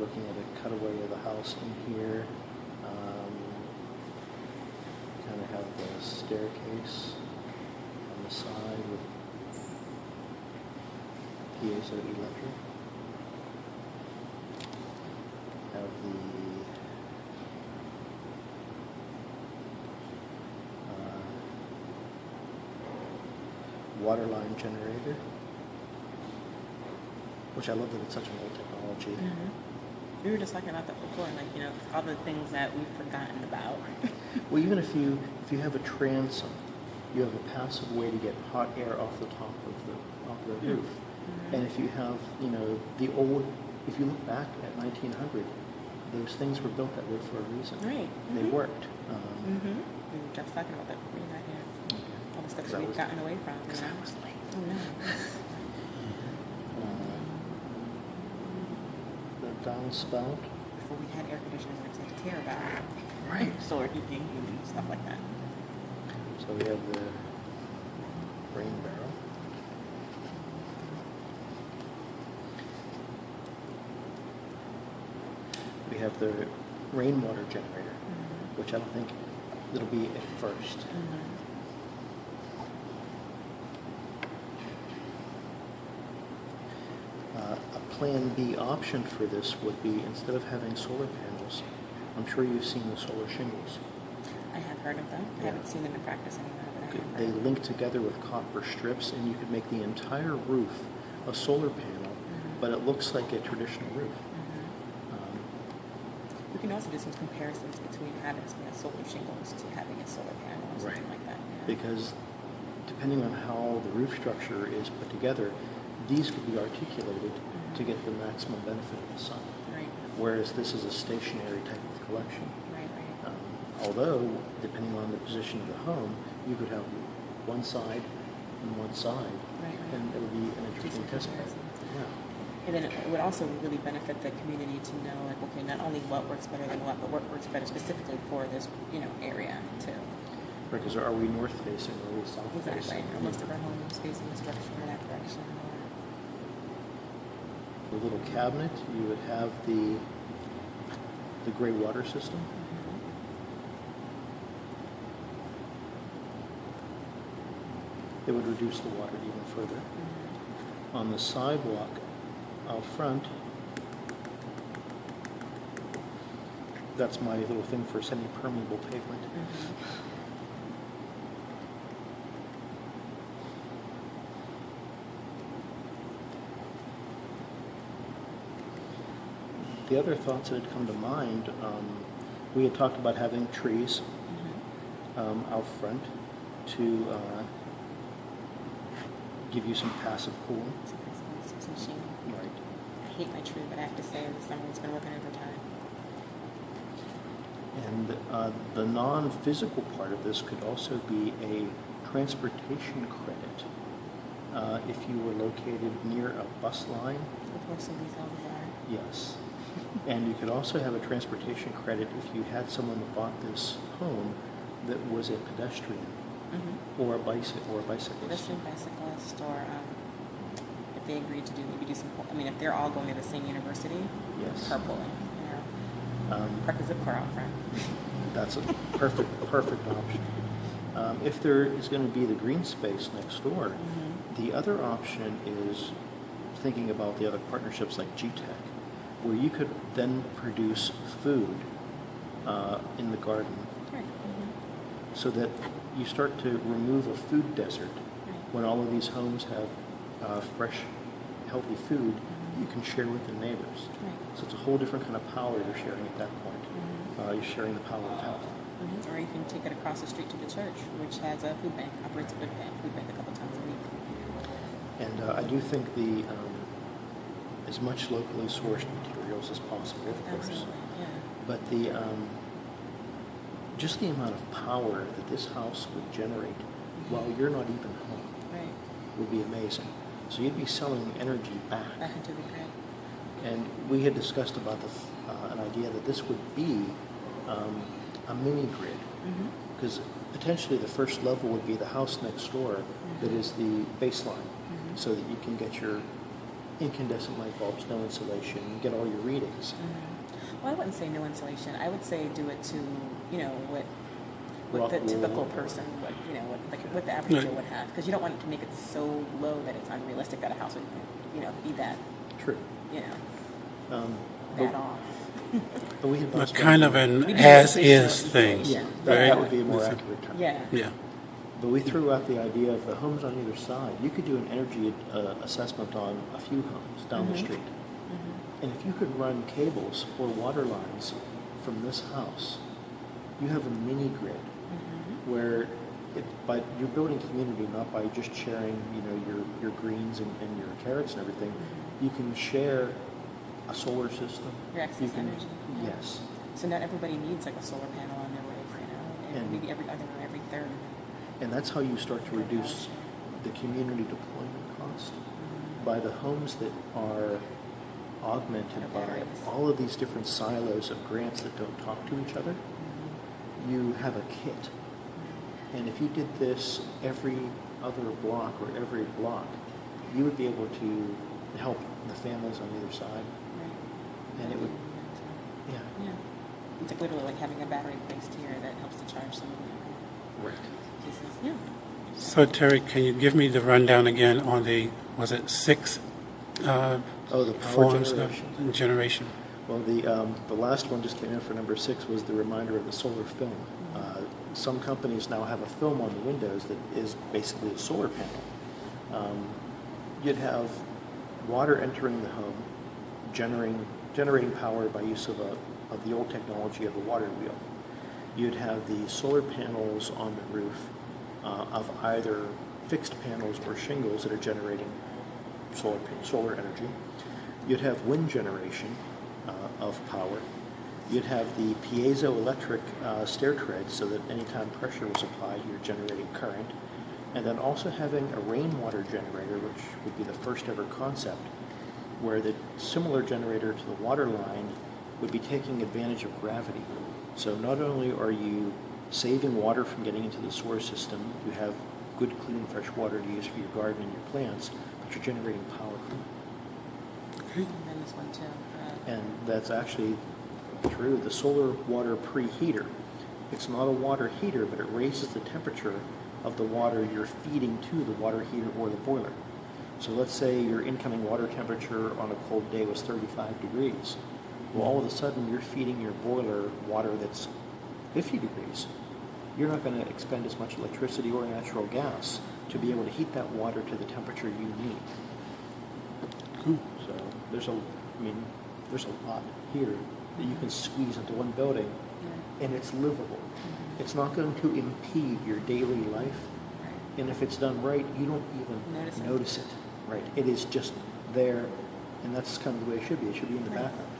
looking at a cutaway of the house in here. Kind of have the staircase on the side with piezo electric. Have the water line generator, which I love that it's such an old technology. Mm-hmm. We were just talking about that before, like, you know, all the things that we've forgotten about. Well, even if you have a transom, you have a passive way to get hot air off the top of the roof. Mm-hmm. And if you have, you know, if you look back at 1900, those things were built that way for a reason. Right. They Mm-hmm. worked. We were just talking about that before you got here. Okay. All the stuff that we've gotten away from. Because I was late. Oh, no. The downspout. Before we had air conditioning, we had to care about Right. solar heating and stuff like that. So we have the rain barrel. We have the rainwater generator, which I don't think it'll be at first. A plan B option for this would be, instead of having solar panels, I'm sure you've seen the solar shingles. I have heard of them. I Yeah. haven't seen them in practice anymore, but I have heard They of them. link together with copper strips, and you could make the entire roof a solar panel, but it looks like a traditional roof. We can also do some comparisons between having solar shingles to having a solar panel or something Right. like that. Yeah. Because depending on how the roof structure is put together, these could be articulated to get the maximum benefit of the sun. Right, Whereas this is a stationary type of collection. right. Although, depending on the position of the home, you could have one side and one side, Right. and it would be an interesting some test bed. comparisons. Yeah. And then it would also really benefit the community to know, like, okay, not only what works better than what, but what works better specifically for this, you know, area too. Because are we north facing or are we south Exactly. facing? Most of our homes facing the structure in that direction. The little cabinet, you would have the gray water system. It would reduce the water even further. On the sidewalk out front, that's my little thing for semi-permeable pavement. The other thoughts that had come to mind, we had talked about having trees out front to give you some passive cooling. Some shingle. Right. I hate my tree, but I have to say this summer it's been working overtime. And the non-physical part of this could also be a transportation credit if you were located near a bus line. Of course, some of these houses are. Yes. And you could also have a transportation credit if you had someone that bought this home that was a pedestrian or a bicyclist. Pedestrian, bicyclist, or if they agreed to do, maybe do some, I mean, if they're all going to the same university, Yes. carpooling, you know, park a zip car out front. That's a perfect option. If there is going to be the green space next door, the other option is thinking about the other partnerships like GTech, where you could then produce food in the garden, Right. so that you start to remove a food desert. When all of these homes have fresh, healthy food, you can share with the neighbors. Right. So it's a whole different kind of power you're sharing at that point. You're sharing the power of health. Or you can take it across the street to the church, which has a food bank, operates a food bank a couple times a week. And I do think as much locally sourced materials as possible, of course. Absolutely, yeah. But just the amount of power that this house would generate while you're not even home Right. would be amazing. So you'd be selling energy back. Back into the grid. And we had discussed about an idea that this would be a mini grid, because potentially the first level would be the house next door that is the baseline, so that you can get your incandescent light bulbs, no insulation, you get all your readings. Well, I wouldn't say no insulation. I would say do it to, what Rock the wool. typical person would, what the average Joe would have. Because you don't want to make it so low that it's unrealistic that a house would, be that, True. that off. But we had But lost kind of one. an as-is thing. Yeah, right? that would be a more accurate term. Yeah. Yeah. But we threw out the idea of the homes on either side. You could do an energy assessment on a few homes down the street. And if you could run cables or water lines from this house, you have a mini grid where you're building community not by just sharing, your greens and your carrots and everything. You can share a solar system. Your excess energy. Yeah. Yes. So not everybody needs like a solar panel on their roof, and maybe every other or every third. And that's how you start to reduce the community deployment cost by the homes that are augmented by all of these different silos of grants that don't talk to each other. You have a kit. And if you did this every other block or every block, you would be able to help the families on either side. Right. And it would, yeah. It's like literally like having a battery placed here that helps to charge some of the Right. pieces. Yeah. So, Terry, can you give me the rundown again on the, was it 6 The power forms generation. of generation? Well, the last one just came in for number 6 was the reminder of the solar film. Some companies now have a film on the windows that is basically a solar panel. You'd have water entering the home, generating power by use of the old technology of a water wheel. You'd have the solar panels on the roof of either fixed panels or shingles that are generating solar energy. You'd have wind generation of power. You'd have the piezoelectric stair treads so that anytime pressure was applied, you're generating current. And then also having a rainwater generator, which would be the first ever concept, where the similar generator to the water line would be taking advantage of gravity. So not only are you saving water from getting into the sewer system, you have good, clean, fresh water to use for your garden and your plants, but you're generating power from it. Okay. And then this one too. And that's actually true. The solar water preheater, it's not a water heater, but it raises the temperature of the water you're feeding to the water heater or the boiler. So let's say your incoming water temperature on a cold day was 35 degrees. Well, all of a sudden you're feeding your boiler water that's 50 degrees. You're not going to expend as much electricity or natural gas to be able to heat that water to the temperature you need. Cool. So there's a lot here that you can squeeze into one building, and it's livable. It's not going to impede your daily life, and if it's done right, you don't even notice it. Right? It is just there, and that's kind of the way it should be. It should be in the background.